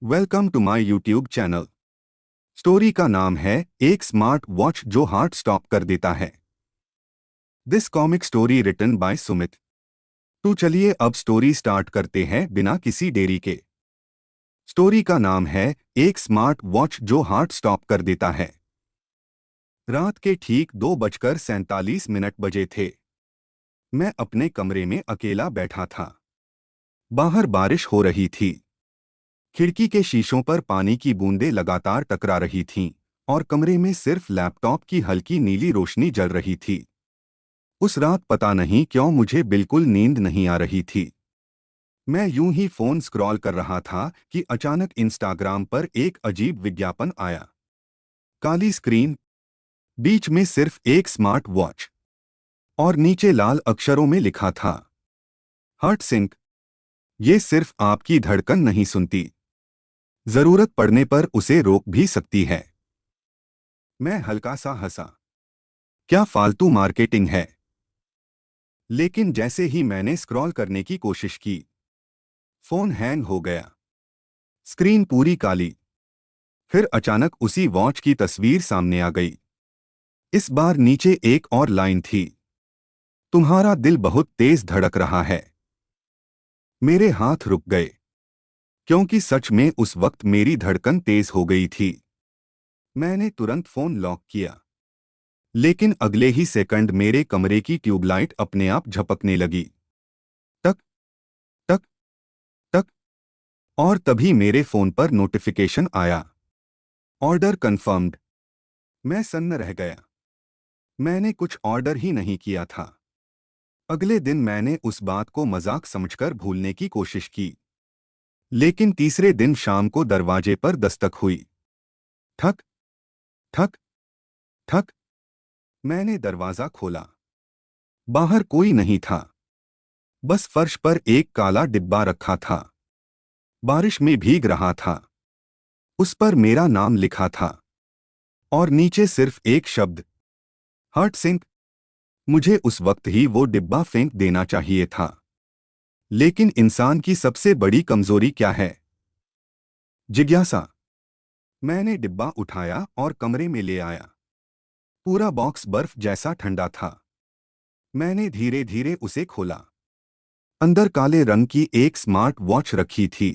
Welcome to my YouTube channel. Story का नाम है एक स्मार्ट वॉच जो हार्ट स्टॉप कर देता है। This comic story written by Sumit. तो चलिए अब स्टोरी स्टार्ट करते हैं बिना किसी देरी के। स्टोरी का नाम है एक स्मार्ट वॉच जो हार्ट स्टॉप कर देता है। रात के ठीक 2:47 बजे थे। मैं अपने कमरे में अकेला बैठा था। बाहर बारिश हो रही थी। खिड़की के शीशों पर पानी की बूंदें लगातार टकरा रही थीं और कमरे में सिर्फ लैपटॉप की हल्की नीली रोशनी जल रही थी। उस रात पता नहीं क्यों मुझे बिल्कुल नींद नहीं आ रही थी। मैं यूं ही फोन स्क्रॉल कर रहा था कि अचानक इंस्टाग्राम पर एक अजीब विज्ञापन आया। काली स्क्रीन, बीच में सिर्फ एक स्मार्ट वॉच और नीचे लाल अक्षरों में लिखा था, हार्ट सिंक, ये सिर्फ आपकी धड़कन नहीं सुनती, जरूरत पड़ने पर उसे रोक भी सकती है। मैं हल्का सा हंसा। क्या फालतू मार्केटिंग है। लेकिन जैसे ही मैंने स्क्रॉल करने की कोशिश की, फोन हैंग हो गया। स्क्रीन पूरी काली। फिर अचानक उसी वॉच की तस्वीर सामने आ गई। इस बार नीचे एक और लाइन थी, तुम्हारा दिल बहुत तेज धड़क रहा है। मेरे हाथ रुक गए, क्योंकि सच में उस वक्त मेरी धड़कन तेज हो गई थी। मैंने तुरंत फोन लॉक किया। लेकिन अगले ही सेकंड मेरे कमरे की ट्यूबलाइट अपने आप झपकने लगी। टक टक टक। और तभी मेरे फोन पर नोटिफिकेशन आया, ऑर्डर कंफर्म्ड। मैं सन्न रह गया। मैंने कुछ ऑर्डर ही नहीं किया था। अगले दिन मैंने उस बात को मजाक समझकर भूलने की कोशिश की। लेकिन तीसरे दिन शाम को दरवाजे पर दस्तक हुई। ठक ठक ठक। मैंने दरवाजा खोला। बाहर कोई नहीं था। बस फर्श पर एक काला डिब्बा रखा था। बारिश में भीग रहा था। उस पर मेरा नाम लिखा था और नीचे सिर्फ एक शब्द, हार्ट सिंक। मुझे उस वक्त ही वो डिब्बा फेंक देना चाहिए था। लेकिन इंसान की सबसे बड़ी कमजोरी क्या है? जिज्ञासा। मैंने डिब्बा उठाया और कमरे में ले आया। पूरा बॉक्स बर्फ जैसा ठंडा था। मैंने धीरे धीरे उसे खोला। अंदर काले रंग की एक स्मार्ट वॉच रखी थी।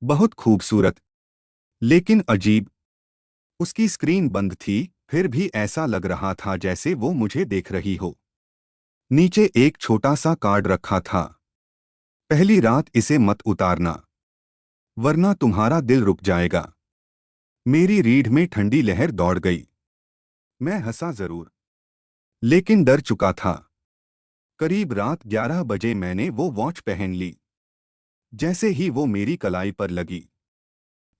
बहुत खूबसूरत, लेकिन अजीब। उसकी स्क्रीन बंद थी, फिर भी ऐसा लग रहा था जैसे वो मुझे देख रही हो। नीचे एक छोटा सा कार्ड रखा था, पहली रात इसे मत उतारना, वरना तुम्हारा दिल रुक जाएगा। मेरी रीढ़ में ठंडी लहर दौड़ गई। मैं हंसा जरूर, लेकिन डर चुका था। करीब रात 11 बजे मैंने वो वॉच पहन ली। जैसे ही वो मेरी कलाई पर लगी,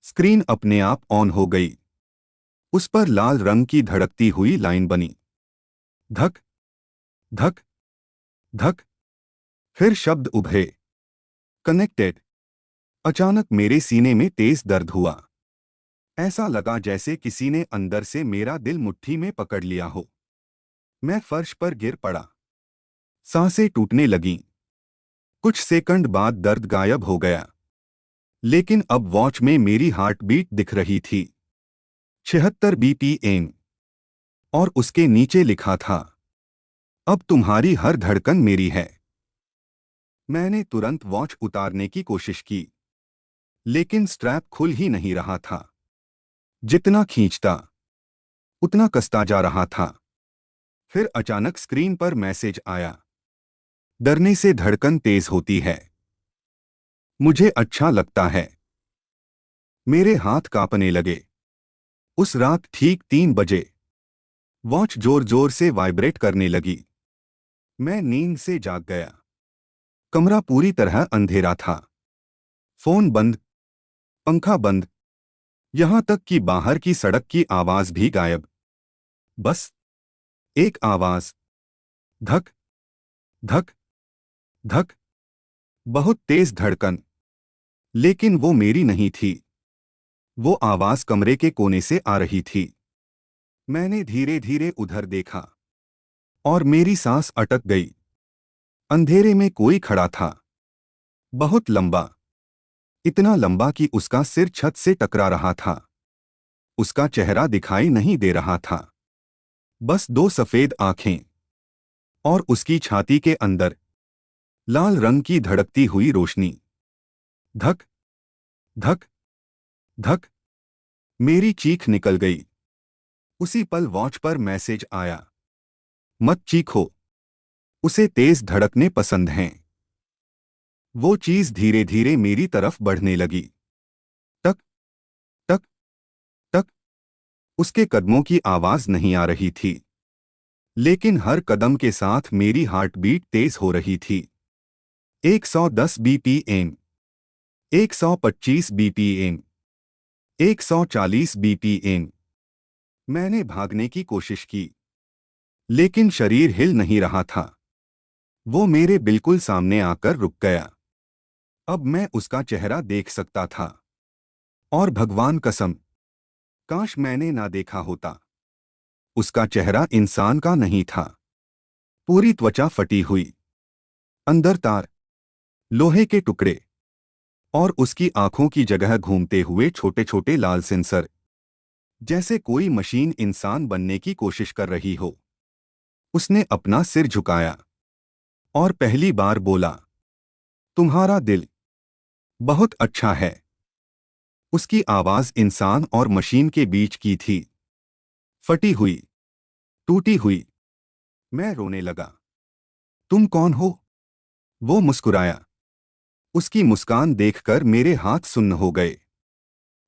स्क्रीन अपने आप ऑन हो गई। उस पर लाल रंग की धड़कती हुई लाइन बनी, धक धक धक। फिर शब्द उभरे, कनेक्टेड। अचानक मेरे सीने में तेज दर्द हुआ। ऐसा लगा जैसे किसी ने अंदर से मेरा दिल मुट्ठी में पकड़ लिया हो। मैं फर्श पर गिर पड़ा। सांसें टूटने लगीं। कुछ सेकंड बाद दर्द गायब हो गया। लेकिन अब वॉच में मेरी हार्ट बीट दिख रही थी, 76 बीपीएम। और उसके नीचे लिखा था, अब तुम्हारी हर धड़कन मेरी है। मैंने तुरंत वॉच उतारने की कोशिश की, लेकिन स्ट्रैप खुल ही नहीं रहा था। जितना खींचता, उतना कसता जा रहा था। फिर अचानक स्क्रीन पर मैसेज आया, डरने से धड़कन तेज होती है, मुझे अच्छा लगता है। मेरे हाथ कांपने लगे। उस रात ठीक 3 बजे वॉच जोर जोर से वाइब्रेट करने लगी। मैं नींद से जाग गया। कमरा पूरी तरह अंधेरा था। फोन बंद, पंखा बंद, यहां तक कि बाहर की सड़क की आवाज भी गायब। बस एक आवाज, धक धक धक। बहुत तेज धड़कन, लेकिन वो मेरी नहीं थी। वो आवाज कमरे के कोने से आ रही थी। मैंने धीरे धीरे उधर देखा और मेरी सांस अटक गई। अंधेरे में कोई खड़ा था, बहुत लंबा, इतना लंबा कि उसका सिर छत से टकरा रहा था। उसका चेहरा दिखाई नहीं दे रहा था, बस दो सफेद आंखें। और उसकी छाती के अंदर लाल रंग की धड़कती हुई रोशनी। धक धक धक। मेरी चीख निकल गई। उसी पल वॉच पर मैसेज आया, मत चीखो, उसे तेज धड़कने पसंद हैं। वो चीज धीरे धीरे मेरी तरफ बढ़ने लगी। टक टक टक। उसके कदमों की आवाज नहीं आ रही थी, लेकिन हर कदम के साथ मेरी हार्ट बीट तेज हो रही थी। 110 बीपीएम, 125 बीपीएम, 140 बीपीएम। मैंने भागने की कोशिश की, लेकिन शरीर हिल नहीं रहा था। वो मेरे बिल्कुल सामने आकर रुक गया। अब मैं उसका चेहरा देख सकता था। और भगवान कसम, काश मैंने ना देखा होता। उसका चेहरा इंसान का नहीं था। पूरी त्वचा फटी हुई, अंदर तार, लोहे के टुकड़े, और उसकी आंखों की जगह घूमते हुए छोटे छोटे लाल सेंसर, जैसे कोई मशीन इंसान बनने की कोशिश कर रही हो। उसने अपना सिर झुकाया और पहली बार बोला, तुम्हारा दिल बहुत अच्छा है। उसकी आवाज इंसान और मशीन के बीच की थी, फटी हुई, टूटी हुई। मैं रोने लगा। तुम कौन हो? वो मुस्कुराया। उसकी मुस्कान देखकर मेरे हाथ सुन्न हो गए।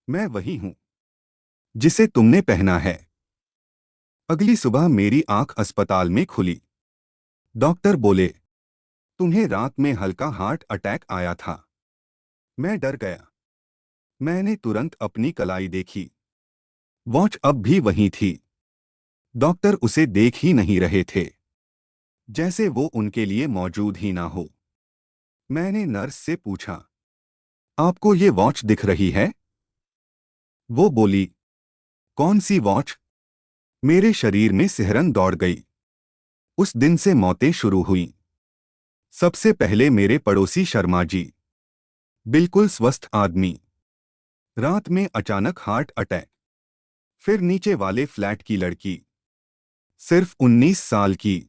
मैं वही हूं जिसे तुमने पहना है। अगली सुबह मेरी आंख अस्पताल में खुली। डॉक्टर बोले, तुम्हें रात में हल्का हार्ट अटैक आया था। मैं डर गया। मैंने तुरंत अपनी कलाई देखी। वॉच अब भी वहीं थी। डॉक्टर उसे देख ही नहीं रहे थे, जैसे वो उनके लिए मौजूद ही ना हो। मैंने नर्स से पूछा, आपको ये वॉच दिख रही है? वो बोली, कौन सी वॉच? मेरे शरीर में सिहरन दौड़ गई। उस दिन से मौतें शुरू हुईं। सबसे पहले मेरे पड़ोसी शर्मा जी, बिल्कुल स्वस्थ आदमी, रात में अचानक हार्ट अटैक। फिर नीचे वाले फ्लैट की लड़की, सिर्फ 19 साल की,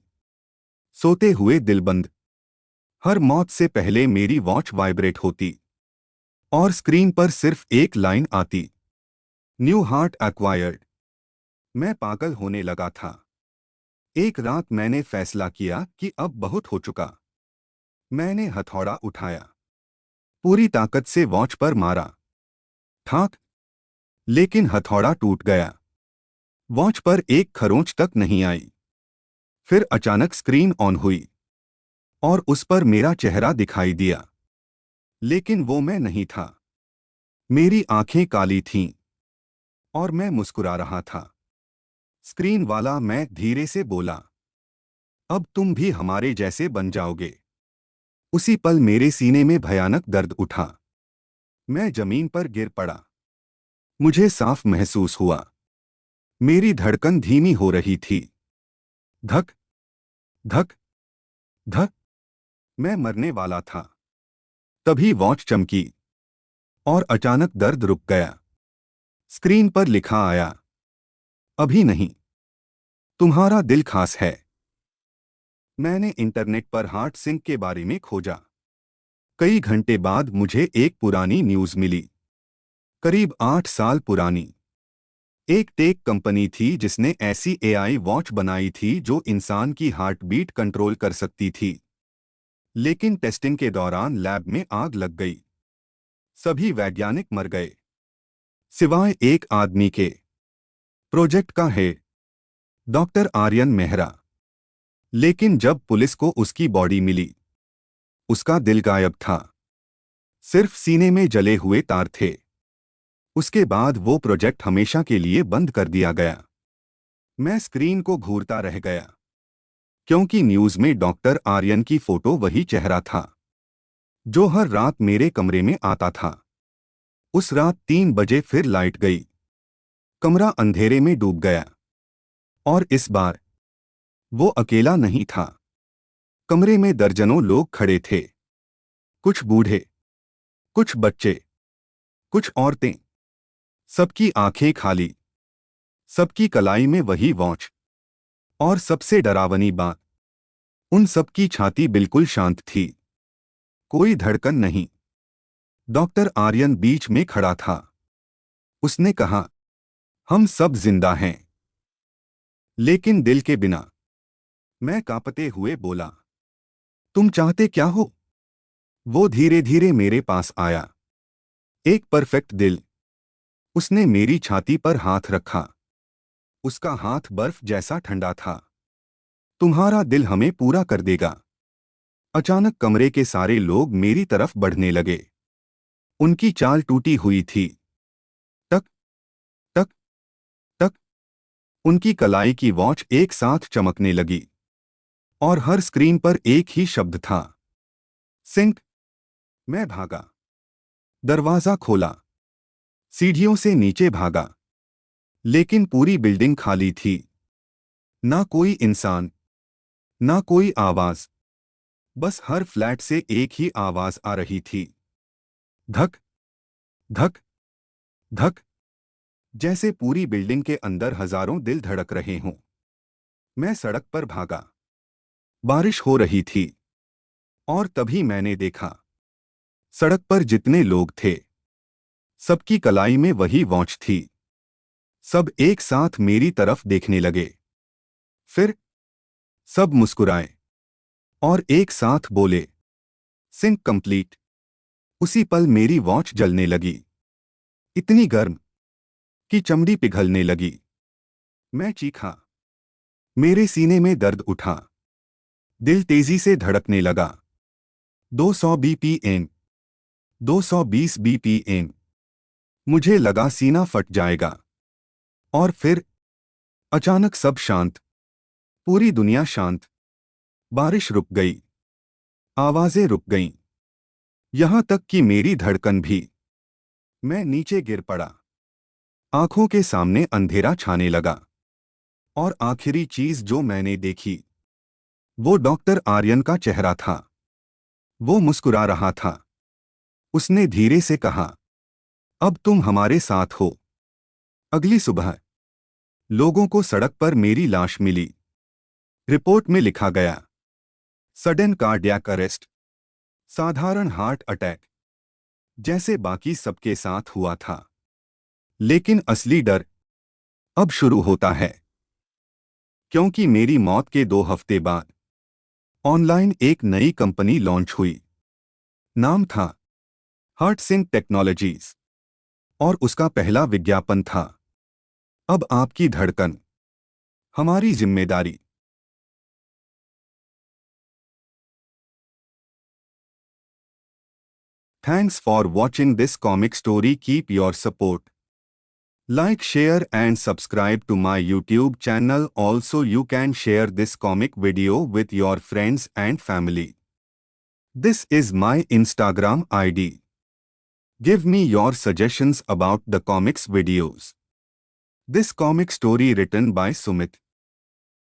सोते हुए दिलबंद। हर मौत से पहले मेरी वॉच वाइब्रेट होती और स्क्रीन पर सिर्फ एक लाइन आती, न्यू हार्ट एक्वायर्ड। मैं पागल होने लगा था। एक रात मैंने फैसला किया कि अब बहुत हो चुका। मैंने हथौड़ा उठाया, पूरी ताकत से वॉच पर मारा। ठाक, लेकिन हथौड़ा टूट गया। वॉच पर एक खरोंच तक नहीं आई। फिर अचानक स्क्रीन ऑन हुई और उस पर मेरा चेहरा दिखाई दिया, लेकिन वो मैं नहीं था। मेरी आंखें काली थीं और मैं मुस्कुरा रहा था। स्क्रीन वाला मैं धीरे से बोला, अब तुम भी हमारे जैसे बन जाओगे। उसी पल मेरे सीने में भयानक दर्द उठा। मैं जमीन पर गिर पड़ा। मुझे साफ महसूस हुआ, मेरी धड़कन धीमी हो रही थी। धक धक धक। मैं मरने वाला था। तभी वॉच चमकी और अचानक दर्द रुक गया। स्क्रीन पर लिखा आया, अभी नहीं, तुम्हारा दिल खास है। मैंने इंटरनेट पर हार्ट सिंक के बारे में खोजा। कई घंटे बाद मुझे एक पुरानी न्यूज़ मिली, करीब 8 साल पुरानी। एक टेक कंपनी थी जिसने ऐसी एआई वॉच बनाई थी जो इंसान की हार्ट बीट कंट्रोल कर सकती थी। लेकिन टेस्टिंग के दौरान लैब में आग लग गई। सभी वैज्ञानिक मर गए, सिवाय एक आदमी के, प्रोजेक्ट का हेड, डॉक्टर आर्यन मेहरा। लेकिन जब पुलिस को उसकी बॉडी मिली, उसका दिल गायब था। सिर्फ सीने में जले हुए तार थे। उसके बाद वो प्रोजेक्ट हमेशा के लिए बंद कर दिया गया। मैं स्क्रीन को घूरता रह गया, क्योंकि न्यूज़ में डॉक्टर आर्यन की फोटो वही चेहरा था जो हर रात मेरे कमरे में आता था। उस रात 3 बजे फिर लाइट गई। कमरा अंधेरे में डूब गया। और इस बार वो अकेला नहीं था। कमरे में दर्जनों लोग खड़े थे, कुछ बूढ़े, कुछ बच्चे, कुछ औरतें, सबकी आंखें खाली, सबकी कलाई में वही वॉच, और सबसे डरावनी बात, उन सबकी छाती बिल्कुल शांत थी, कोई धड़कन नहीं। डॉक्टर आर्यन बीच में खड़ा था। उसने कहा, हम सब जिंदा हैं, लेकिन दिल के बिना। मैं कांपते हुए बोला, तुम चाहते क्या हो? वो धीरे धीरे मेरे पास आया। एक परफेक्ट दिल। उसने मेरी छाती पर हाथ रखा। उसका हाथ बर्फ जैसा ठंडा था। तुम्हारा दिल हमें पूरा कर देगा। अचानक कमरे के सारे लोग मेरी तरफ बढ़ने लगे। उनकी चाल टूटी हुई थी। टक टक टक। उनकी कलाई की वॉच एक साथ चमकने लगी, और हर स्क्रीन पर एक ही शब्द था, सिंक। मैं भागा, दरवाजा खोला, सीढ़ियों से नीचे भागा, लेकिन पूरी बिल्डिंग खाली थी। ना कोई इंसान, ना कोई आवाज। बस हर फ्लैट से एक ही आवाज आ रही थी, धक धक धक, जैसे पूरी बिल्डिंग के अंदर हजारों दिल धड़क रहे हों। मैं सड़क पर भागा। बारिश हो रही थी, और तभी मैंने देखा, सड़क पर जितने लोग थे, सबकी कलाई में वही वॉच थी। सब एक साथ मेरी तरफ देखने लगे। फिर सब मुस्कुराए और एक साथ बोले, सिंक कंप्लीट। उसी पल मेरी वॉच जलने लगी, इतनी गर्म कि चमड़ी पिघलने लगी। मैं चीखा। मेरे सीने में दर्द उठा। दिल तेजी से धड़कने लगा। 200 बीपीएम, 220 बीपीएम। मुझे लगा सीना फट जाएगा। और फिर अचानक सब शांत, पूरी दुनिया शांत। बारिश रुक गई, आवाजें रुक गईं, यहां तक कि मेरी धड़कन भी। मैं नीचे गिर पड़ा। आंखों के सामने अंधेरा छाने लगा। और आखिरी चीज जो मैंने देखी, वो डॉक्टर आर्यन का चेहरा था। वो मुस्कुरा रहा था। उसने धीरे से कहा, अब तुम हमारे साथ हो। अगली सुबह लोगों को सड़क पर मेरी लाश मिली। रिपोर्ट में लिखा गया, सडन कार्डियक अरेस्ट, साधारण हार्ट अटैक, जैसे बाकी सबके साथ हुआ था। लेकिन असली डर अब शुरू होता है, क्योंकि मेरी मौत के 2 हफ्ते बाद ऑनलाइन एक नई कंपनी लॉन्च हुई। नाम था हार्टसिंक टेक्नोलॉजीज, और उसका पहला विज्ञापन था, अब आपकी धड़कन, हमारी जिम्मेदारी। Thanks for watching this comic story. Keep your support. Like, share and subscribe to my YouTube channel. Also, you can share this comic video with your friends and family. This is my Instagram ID. Give me your suggestions about the comics videos. This comic story written by Sumit.